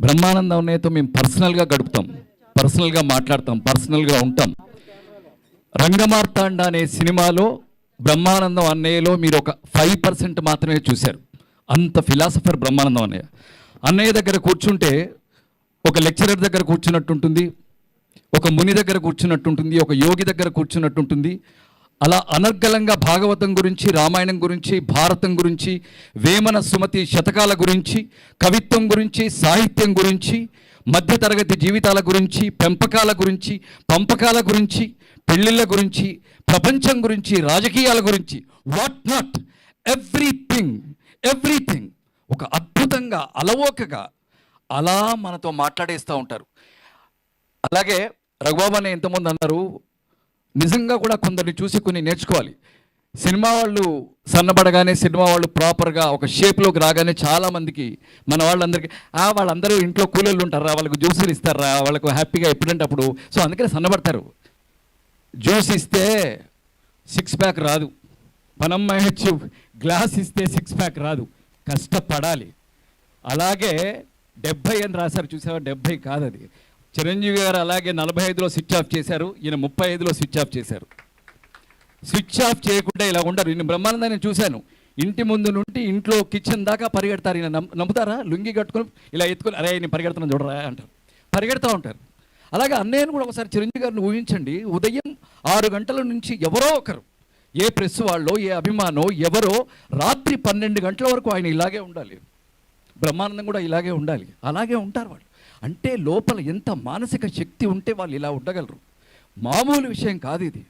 బ్రహ్మానందం అన్నయ్యతో మేము పర్సనల్గా గడుపుతాం, పర్సనల్గా మాట్లాడతాం, పర్సనల్గా ఉంటాం. రంగమార్తాండ అనే సినిమాలో బ్రహ్మానందం అన్నయ్యలో మీరు ఒక 5% మాత్రమే చూశారు. అంత ఫిలాసఫర్ బ్రహ్మానందం అన్నయ్య. అన్నయ్య దగ్గర కూర్చుంటే ఒక లెక్చరర్ దగ్గర కూర్చున్నట్టుంటుంది, ఒక ముని దగ్గర కూర్చున్నట్టుంటుంది, ఒక యోగి దగ్గర కూర్చున్నట్టుంటుంది. అలా అనర్గళంగా భాగవతం గురించి, రామాయణం గురించి, భారతం గురించి, వేమన సుమతి శతకాల గురించి, కవిత్వం గురించి, సాహిత్యం గురించి, మధ్యతరగతి జీవితాల గురించి, పెంపకాల గురించి, పంపకాల గురించి, పెళ్ళిళ్ళ గురించి, ప్రపంచం గురించి, రాజకీయాల గురించి, వాట్ నాట్, ఎవ్రీథింగ్ ఒక అద్భుతంగా అలవోకగా అలా మనతో మాట్లాడేస్తూ ఉంటారు. అలాగే రఘుబాబు అనే ఎంతమంది అన్నారు, నిజంగా కూడా కొందరిని చూసి కొన్ని నేర్చుకోవాలి. సినిమా వాళ్ళు సన్నబడగానే, సినిమా వాళ్ళు ప్రాపర్గా ఒక షేప్లోకి రాగానే చాలామందికి మన వాళ్ళందరికీ వాళ్ళందరూ ఇంట్లో కూలీలు ఉంటారా, వాళ్ళకు జ్యూసులు ఇస్తారా, వాళ్ళకు హ్యాపీగా ఎప్పుడంటే అప్పుడు, సో అందుకనే సన్నబడతారు. జ్యూస్ ఇస్తే 6 ప్యాక్ రాదు, పనమ్మాయి గ్లాస్ ఇస్తే 6 ప్యాక్ రాదు, కష్టపడాలి. అలాగే 70 అని రాశారు చూసావా, 70 కాదు అది. చిరంజీవి గారు అలాగే 45లో స్విచ్ ఆఫ్ చేశారు, ఈయన 35లో స్విచ్ ఆఫ్ చేశారు. స్విచ్ ఆఫ్ చేయకుండా ఇలా ఉండరు. ఈయన బ్రహ్మానందాన్ని చూశాను, ఇంటి ముందు నుండి ఇంట్లో కిచెన్ దాకా పరిగెడతారు. ఈయన నమ్ముతారా? లుంగి కట్టుకొని ఇలా ఎత్తుకొని, అరే నేను పరిగెడుతున్నాను చూడరా అంటారు, పరిగెడతా ఉంటారు. అలాగే అన్నయ్యను కూడా ఒకసారి చిరంజీవి గారిని ఊహించండి, ఉదయం 6 గంటల నుంచి ఎవరో ఒకరు, ఏ ప్రెస్ వాళ్ళో, ఏ అభిమానో ఎవరో, రాత్రి 12 గంటల వరకు ఆయన ఇలాగే ఉండాలి. బ్రహ్మానందం కూడా ఇలాగే ఉండాలి. అలాగే ఉంటారు వాళ్ళు. అంటే లోపల ఎంత మానసిక శక్తి ఉంటే వాళ్ళు ఇలా ఉండగలరు. మామూలు విషయం కాదు ఇది.